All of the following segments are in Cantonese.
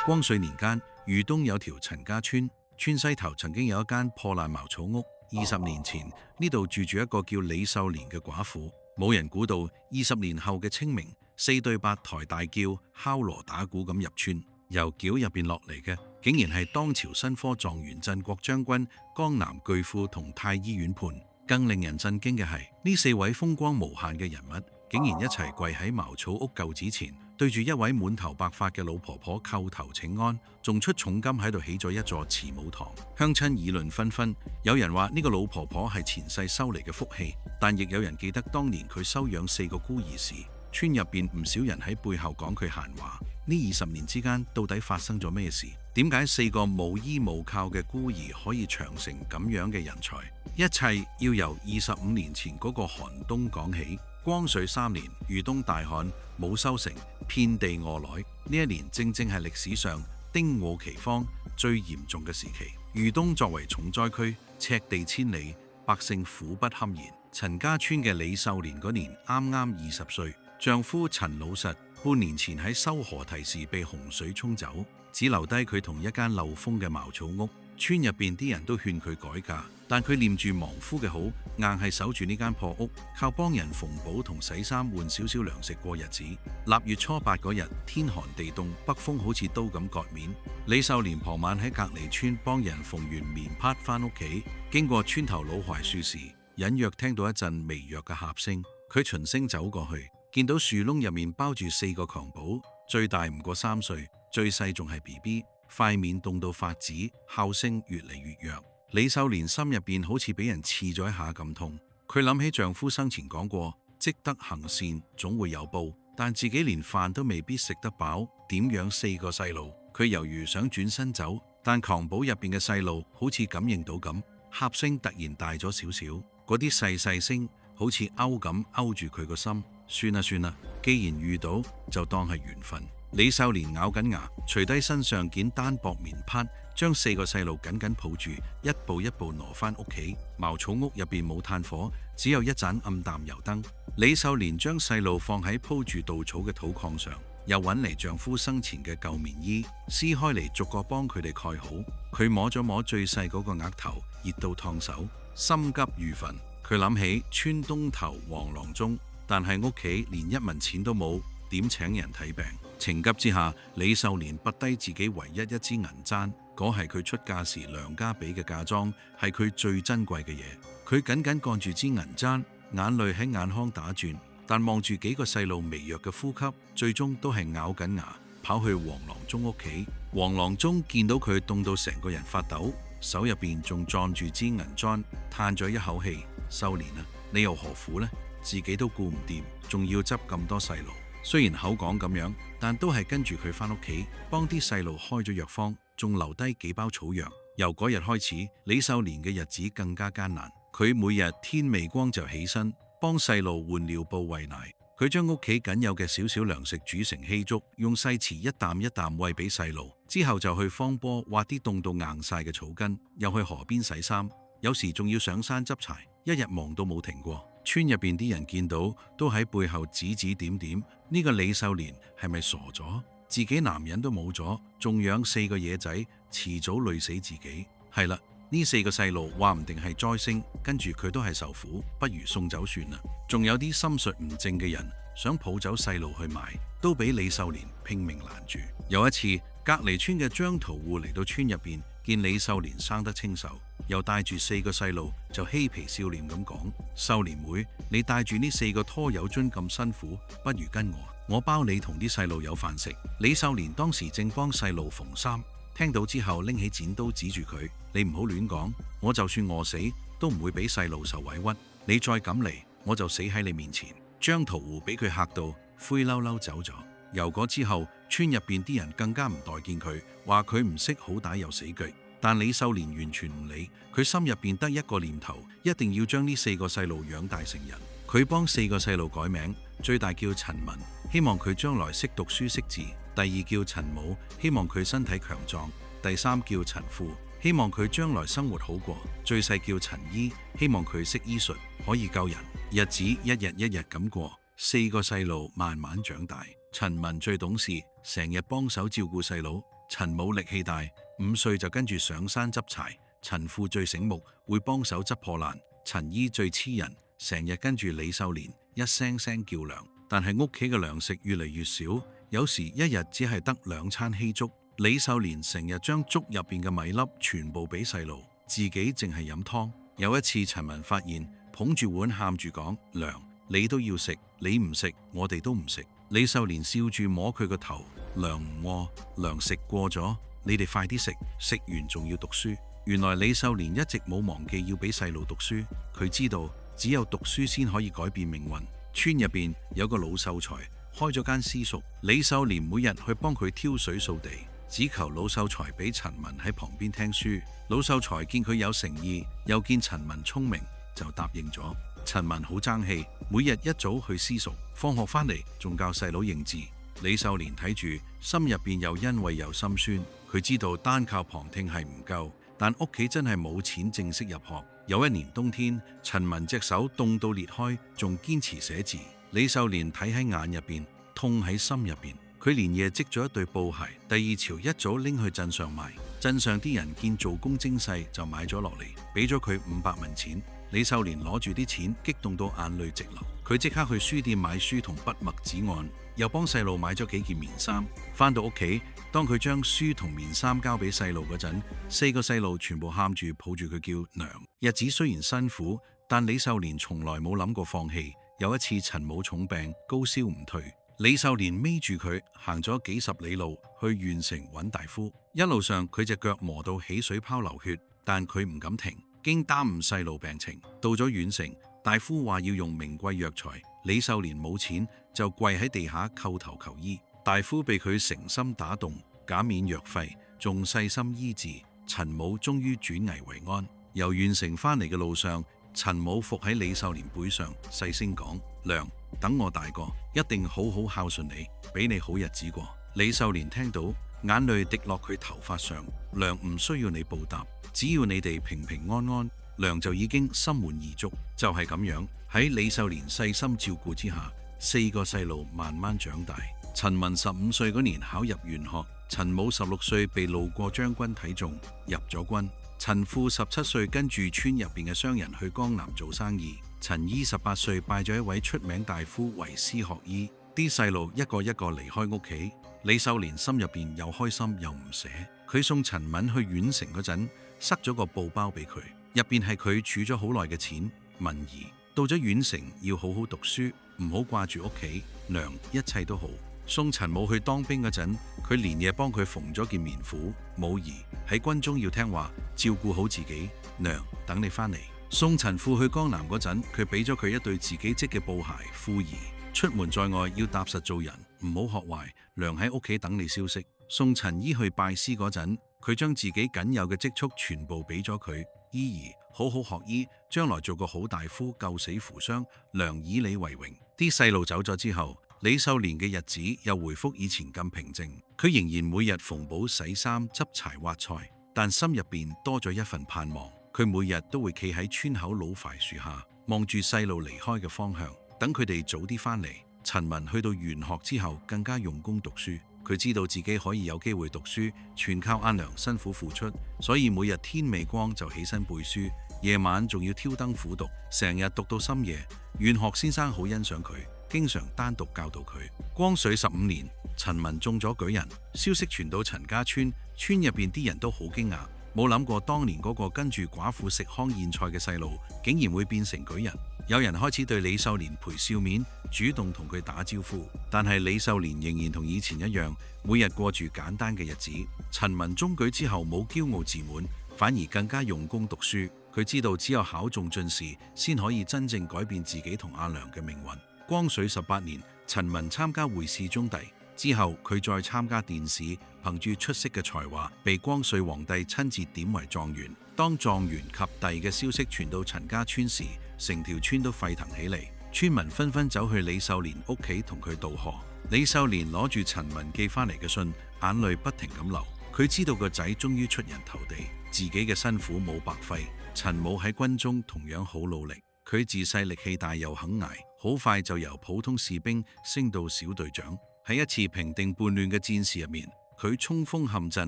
光緒年間，裕東有條陳家村，村西頭曾經有一間破爛茅草屋。20年前，呢度住住一個叫李秀蓮嘅寡婦。冇人估到20年後嘅清明，4對8抬大轎、敲鑼打鼓咁入村，由轎入邊落嚟嘅，竟然係當朝新科狀元鎮國將軍、江南巨富同太醫院判。更令人震驚嘅係，呢4位風光無限嘅人物，竟然一齊跪喺茅草屋舊址前，對住一位滿頭白髮嘅老婆婆叩頭請安，仲出重金喺度起咗一座慈母堂。鄉親議論紛紛，有人話呢個老婆婆係前世收嚟嘅福氣，但亦有人記得當年佢收養4個孤兒時，村入邊唔少人喺背後講佢閒話。呢20年之間到底發生咗咩事？點解4個冇依冇靠嘅孤兒可以長成咁樣嘅人才？一切要由25年前嗰個寒冬講起。光緒3年，裕東大旱，冇收成，遍地餓戾。呢一年正正係歷史上丁戊奇荒最嚴重嘅時期。裕東作為重災區，赤地千里，百姓苦不堪言。陳家村嘅李秀蓮嗰年啱啱20歲，丈夫陳老實半年前喺修河堤時被洪水沖走，只留低佢同一間漏風嘅茅草屋。村入邊啲人都勸佢改嫁，但佢念住亡夫嘅好，硬係守住呢間破屋，靠幫人縫補同洗衫換少少糧食過日子。臘月初8嗰日，天寒地凍，北風好似刀咁割面。李秀蓮傍晚喺隔離村幫人縫完棉帕返屋企，經過村頭老槐樹時，隱約聽到一陣微弱嘅喊聲。佢循聲走過去，見到樹窿入面包住4個襁褓，最大唔過3歲，最細仲係 BB。塊面凍到發紫，喊聲越嚟越弱。李秀蓮心入邊好似俾人刺咗一下咁痛。佢諗起丈夫生前講過，積德行善總會有報，但自己連飯都未必食得飽，點養4個細路？佢猶豫想轉身走，但襁褓入邊嘅細路好似感應到咁，喊聲突然大咗少少，嗰啲細細聲好似勾咁勾住佢個心。算啦算啦，既然遇到就當係緣分。李秀蓮咬緊牙，除低身上件單薄棉帕，將4個細路緊緊抱住，一步一步挪返屋企。茅草屋入邊冇炭火，只有一盞暗淡油燈。李秀蓮將細路放喺鋪住稻草嘅土炕上，又揾嚟丈夫生前嘅舊棉衣，撕開嚟逐個幫佢哋蓋好。佢摸咗摸最細嗰個額頭，熱到燙手，心急如焚。佢諗起村東頭黃郎中，但係屋企連1文錢都冇，點請人睇病？情急之下，李秀蓮拔低自己唯一一支銀簪，嗰係佢出嫁時娘家俾嘅嫁妝，係佢最珍貴嘅嘢。佢緊緊幹住支銀簪，眼淚喺眼眶打轉，但望住幾個細路微弱嘅呼吸，最終都係咬緊牙跑去黃郎中屋企。黃郎中見到佢凍到成個人發抖，手入邊仲攢住支銀簪，嘆咗一口氣：秀蓮啊，你又何苦呢？自己都顧唔掂，仲要執咁多細路。雖然口講咁樣，但都係跟住佢返屋企，幫啲細路開咗藥方，仲留低幾包草藥。由嗰日開始，李秀蓮嘅日子更加艱難。佢每日天未光就起身，幫細路換尿布餵奶。佢將屋企僅有嘅少少糧食煮成稀粥，用細匙一啖一啖餵俾細路。之後就去方坡挖啲凍到硬晒嘅草根，又去河邊洗衫，有時仲要上山執柴，一日忙到冇停過。村入邊啲人見到都喺背後指指點點，呢個李秀蓮係咪傻咗？自己男人都冇咗，仲養4個野仔，遲早累死自己。係啦，呢4個細路話唔定係災星，跟住佢都係受苦，不如送走算啦。仲有啲心術唔正嘅人想抱走細路去賣，都俾李秀蓮拼命攔住。有一次，隔離村嘅張屠戶嚟到村入邊，見李秀蓮生得清秀，又帶住4個細路，就嬉皮笑臉咁講：秀蓮妹，你帶住呢4個拖油樽咁辛苦，不如跟我包你同啲細路有飯食。李秀蓮當時正幫細路縫衫，聽到之後拎起剪刀指住佢：你唔好亂講，我就算餓死都唔會俾細路受委屈，你再敢嚟，我就死喺你面前。張屠戶俾佢嚇到灰溜溜走咗。由嗰之後，村入邊啲人更加唔待見佢，話佢唔識好打又死腳。但李秀蓮完全唔理，佢心入邊得一個念頭，一定要將呢4個細路養大成人。佢幫4個細路改名，最大叫陳文，希望佢將來識讀書識字；第2叫陳武，希望佢身體強壯；第3叫陳富，希望佢將來生活好過；最細叫陳醫，希望佢識醫術可以救人。日子一日一日咁過，4個細路慢慢長大。陳文最懂事，成日幫手照顧細佬。陳母力氣大，5歲就跟住上山執柴。陳父最醒目，會幫手執破爛。陳姨最黐人，成日跟住李秀蓮一聲聲叫糧。但係屋企嘅糧食越嚟越少，有時一日只係得2餐稀粥。李秀蓮成日將粥入邊嘅米粒全部俾細路，自己淨係飲湯。有一次陳文發現，捧住碗喊住講：糧你都要食，你唔食我哋都唔食。李秀蓮笑住摸佢個頭：糧唔餓，糧食過咗，你哋快啲食，食完仲要讀書。原來李秀蓮一直冇忘記要俾細路讀書，佢知道只有讀書先可以改變命運。村入邊有個老秀才開咗間私塾，李秀蓮每日去幫佢挑水掃地，只求老秀才俾陳文喺旁邊聽書。老秀才見佢有誠意，又見陳文聰明，就答應咗。陳文好爭氣，每日一早去私塾，放學翻嚟仲教細佬認字。李秀蓮睇住，心入邊又欣慰又心酸。佢知道單靠旁聽係唔夠，但屋企真係冇錢正式入學。有一年冬天，陳文隻手凍到裂開，仲堅持寫字。李秀蓮睇喺眼入邊，痛喺心入邊。佢連夜織咗一對布鞋，第二朝一早拎去鎮上賣。鎮上啲人見做工精細，就買咗落嚟，俾咗佢500文錢。李秀蓮攞住啲錢，激動到眼淚直流。佢即刻去書店買書同筆墨紙案，又幫細路買咗幾件棉衫。返到屋企，當佢將書同棉衫交俾細路嗰陣，4個細路全部喊住抱住佢叫娘。日子雖然辛苦，但李秀蓮從來冇諗過放棄。有一次陳母重病，高燒唔退，李秀蓮孭住佢行咗幾十里路去縣城揾大夫。一路上佢隻腳磨到起水泡流血，但佢唔敢停，驚耽誤細路病情。到咗縣城，大夫話要用名貴藥材，李秀蓮冇錢，就跪喺地下叩頭求醫。大夫被佢誠心打動，減免藥費，仲細心醫治。陳母終於轉危為安。由縣城翻嚟嘅路上，陳母伏喺李秀蓮背上，細聲講：娘，等我大個，一定好好孝順你，俾你好日子過。李秀蓮聽到，眼淚滴落佢頭髮上。娘唔需要你報答，只要你哋平平安安，娘就已經心滿意足。就係咁樣，喺李秀蓮細心照顧之下，4個細路慢慢長大。陳文15歲嗰年考入縣學，陳母16歲被路過將軍睇中，入咗軍。陳父17歲跟住村入邊嘅商人去江南做生意。陳姨18歲拜咗一位出名大夫為師學醫。啲細路一個一個離開屋企，李秀蓮心入邊又開心又唔捨。佢送陳文去縣城嗰陣，塞咗個布包俾佢，入邊係佢儲咗好耐嘅錢。文兒，到咗縣城要好好讀書，唔好掛住屋企。娘，一切都好。送陳母去當兵嗰陣，佢連夜幫佢縫咗件棉褲。母兒，喺軍中要聽話，照顧好自己。娘，等你翻嚟。送陳父去江南嗰陣，佢俾咗佢一對自己織嘅布鞋。婦兒，出門在外要踏實做人，唔好學壞。娘喺屋企等你消息。送陳姨去拜師嗰陣，佢將自己僅有嘅積蓄全部俾咗佢。姨兒，好好學醫，將來做個好大夫，救死扶傷。娘以你為榮。啲細路走咗之後，李秀蓮嘅日子又回復以前咁平靜。佢仍然每日縫補洗衫、執柴挖菜，但心入邊多咗一份盼望。佢每日都會企喺村口老槐樹下，望住細路離開嘅方向，等佢哋早啲翻嚟。陳文去到縣學之後，更加用功讀書。佢知道自己可以有機會讀書，全靠阿娘辛苦付出，所以每日天未光就起身背書，夜晚仲要挑燈苦讀，成日讀到深夜。縣學先生好欣賞佢，經常單獨教導佢。光緒15年，陳文中咗舉人，消息傳到陳家村，村入邊啲人都好驚訝，冇諗過當年嗰個跟住寡婦食糠咽菜嘅細路，竟然會變成舉人。有人開始對李秀蓮陪笑面，主動同佢打招呼，但係李秀蓮仍然同以前一樣，每日過住簡單嘅日子。陳文中舉之後冇驕傲自滿，反而更加用功讀書。佢知道只有考中進士，先可以真正改變自己同阿娘嘅命運。光緒18年，陳文參加會試中第，之後佢再參加殿試，憑住出色嘅才華，被光緒皇帝親自點為狀元。當狀元及第嘅消息傳到陳家村時，成條村都沸騰起嚟，村民紛紛走去李秀蓮屋企同佢道賀。李秀蓮攞住陳文寄翻嚟嘅信，眼淚不停咁流。佢知道個仔終於出人頭地，自己嘅辛苦冇白費。陳母喺軍中同樣好努力，佢自細力氣大又肯捱，好快就由普通士兵升到小隊長。喺一次平定叛亂嘅戰事入面，佢衝鋒陷陣，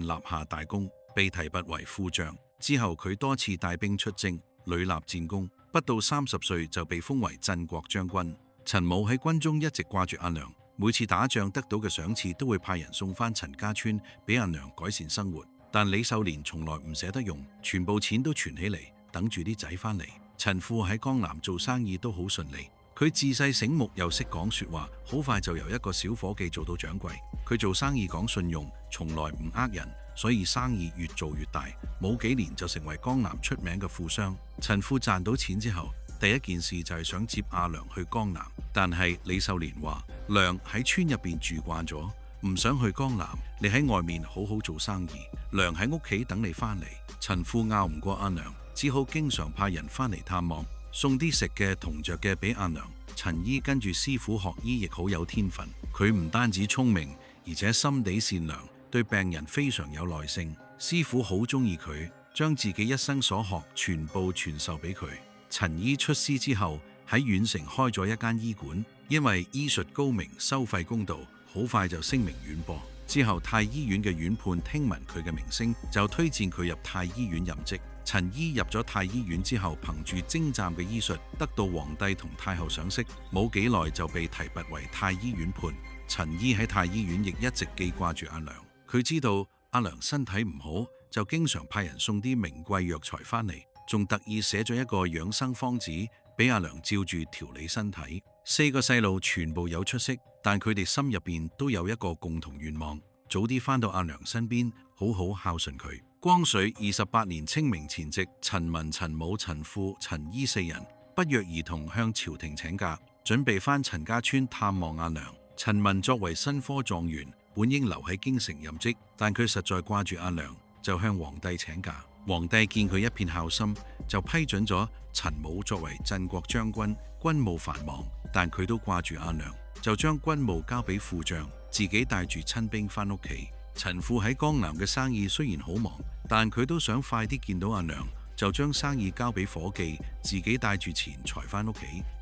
立下大功，被提拔為副將。之後佢多次帶兵出征，屢立戰功，不到30歲就被封為鎮國將軍。陳武喺軍中一直掛住阿良，每次打仗得到嘅賞賜都會派人送返陳家村俾阿良改善生活。但李秀蓮從來唔捨得用，全部錢都存起嚟，等住啲仔返嚟。陳富喺江南做生意都好順利，佢自細醒目又識講說話，好快就由一個小伙計做到掌櫃。佢做生意講信用，從來唔呃人，所以生意越做越大，冇幾年就成為江南出名嘅富商。陳富賺到錢之後，第一件事就係想接阿良去江南，但係李秀蓮話：良喺村入邊住慣咗，唔想去江南，你喺外面好好做生意，良喺屋企等你返嚟。陳富拗唔過阿良，只好經常派人返嚟探望，送啲食嘅同着嘅俾阿良。陳醫跟住師傅學醫，亦好有天分。佢唔單止聰明，而且心地善良，對病人非常有耐性。師傅好中意佢，將自己一生所學全部傳授俾佢。陳醫出師之後，喺縣城開咗一間醫館，因為醫術高明，收費公道，好快就聲名遠播。之後太醫院嘅院判聽聞佢嘅名聲，就推薦佢入太醫院任職。陳醫入咗太醫院之後，憑住精湛嘅醫術，得到皇帝同太后賞識，冇幾耐就被提拔為太醫院判。陳醫喺太醫院亦一直記掛住阿良，佢知道阿良身體唔好，就經常派人送啲名貴藥材返嚟，仲特意寫咗一個養生方子俾阿良照住調理身體。4個細路全部有出息，但佢哋心入邊都有一個共同願望，早啲返到阿良身邊，好好孝順佢。光緒28年清明前夕，陳文、陳武、陳富、陳醫4人不約而同向朝廷請假，準備返陳家村探望阿良。陳文作為新科狀元，本應留喺京城任職，但佢實在掛住阿良，就向皇帝請假。皇帝見佢一片孝心，就批准咗陳武作為鎮國將軍。軍務繁忙，但佢都掛住阿良，就將軍務交俾副將，自己帶住親兵返屋企。陳富喺江南嘅生意雖然好忙，但佢都想快啲見到阿良，就將生意交俾伙計，自己帶住錢財返屋企。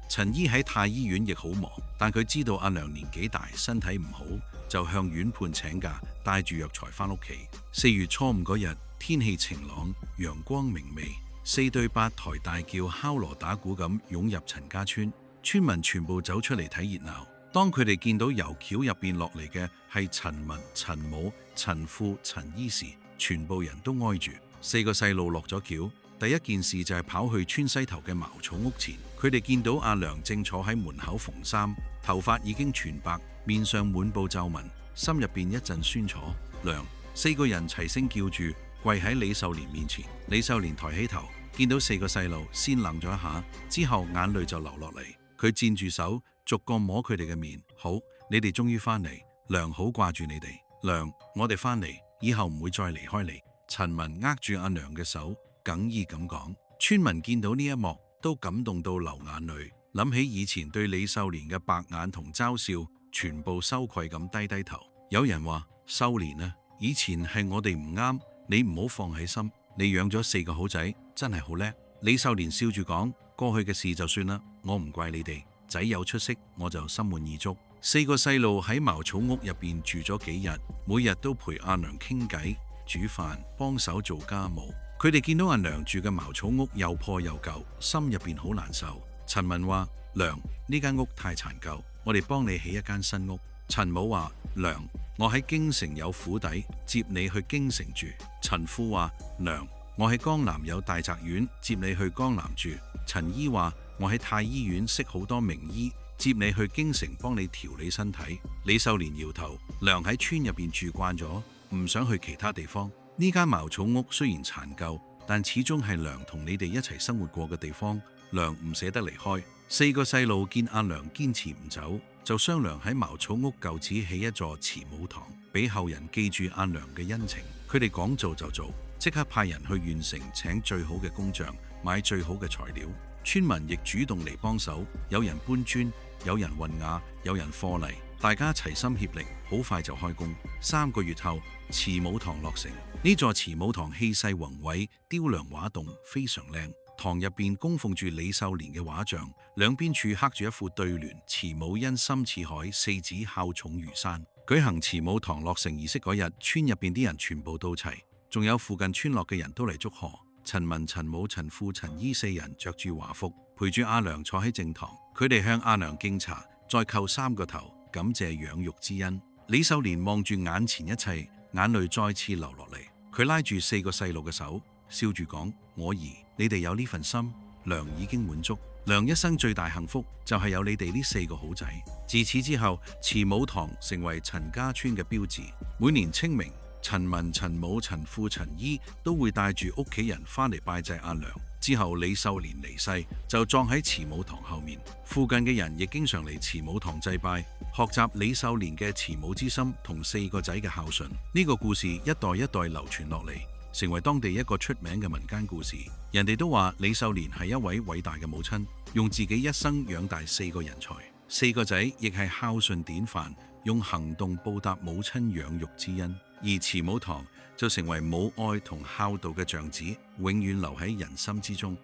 陳醫喺太醫院亦好忙，但佢知道阿良年紀大，身體唔好，就向院判請假，帶住藥材返屋企。4月初5嗰日，天氣晴朗，陽光明媚，4對8抬大轎，敲鑼打鼓咁湧入陳家村，村民全部走出嚟睇熱鬧。當佢哋見到由轎入邊落嚟嘅係陳文、陳武、陳富、陳醫時，全部人都哀住。4個細路落咗轎，第一件事就係跑去村西頭嘅茅草屋前。佢哋見到阿良正坐喺門口縫衫，頭髮已經全白，面上滿布皺紋，心入邊一陣酸楚。良，4個人齊聲叫住，跪喺李秀蓮面前。李秀蓮抬起頭，見到4個細路，先愣咗一下，之後眼淚就流落嚟。佢攢住手，逐個摸佢哋嘅面。好，你哋終於返嚟，良好掛住你哋。良，我哋返嚟，以後唔會再離開你。陳文握住阿良嘅手，哽咽咁講。村民見到呢一幕，都感動到流眼淚，諗起以前對李秀蓮嘅白眼同嘲笑，全部羞愧咁低低頭。有人話：秀蓮啊，以前係我哋唔啱，你唔好放喺心，你養咗4個好仔，真係好叻。李秀蓮笑住講：過去嘅事就算啦，我唔怪你哋，仔有出息，我就心滿意足。4個細路喺茅草屋入邊住咗幾日，每日都陪阿良傾偈、煮飯、幫手做家務。佢哋見到阿良住嘅茅草屋又破又舊，心入邊好難受。陳文話：良，呢間屋太殘舊，我哋幫你起一間新屋。陳武話：良，我喺京城有府邸，接你去京城住。陳富話：良，我喺江南有大宅院，接你去江南住。陳醫話：我喺太醫院識好多名醫，接你去京城幫你調理身體。李秀蓮搖頭：良喺村入邊住慣咗，唔想去其他地方。呢間茅草屋雖然殘舊，但始終係良同你哋一齊生活過嘅地方，良唔捨得離開。4個細路見阿良堅持唔走，就商量喺茅草屋舊址起一座慈母堂，俾後人記住阿良嘅恩情。佢哋講做就做，即刻派人去縣城請最好嘅工匠，買最好嘅材料。村民亦主動嚟幫手，有人搬磚，有人運瓦，有人貨泥，大家齊心協力，好快就開工。3個月後，慈母堂落成。呢座慈母堂氣勢宏偉，雕梁畫棟，非常靚。堂入邊供奉住李秀蓮嘅畫像，兩邊處刻住一副對聯：慈母恩深似海，四子孝重如山。舉行慈母堂落成儀式嗰日，村入邊啲人全部到齊，仲有附近村落嘅人都嚟祝賀。陳文、陳武、陳富、陳姨四人着住華服，陪住阿娘坐喺正堂。佢哋向阿娘敬茶，再叩3個頭，感謝養育之恩。李秀蓮望住眼前一切，眼淚再次流落嚟。佢拉住4個細路嘅手，笑住講：我兒，你哋有呢份心，娘已經滿足。娘一生最大幸福就係有你哋呢4個好仔。自此之後，慈母堂成為陳家村嘅標誌。每年清明，陳文、陳武、陳富、陳姨都會帶住屋企人返嚟拜祭阿娘。之後李秀蓮離世，就葬喺慈母堂後面。附近嘅人亦經常嚟慈母堂祭拜，學習李秀蓮嘅慈母之心同4個仔嘅孝順。呢個故事一代一代流傳落嚟，成為當地一個出名嘅民間故事。人哋都話李秀蓮係一位偉大嘅母親，用自己一生養大4個人才，4個仔亦係孝順典範，用行動報答母親養育之恩。而慈母堂就成為母愛同孝道嘅像子，永遠留喺人心之中。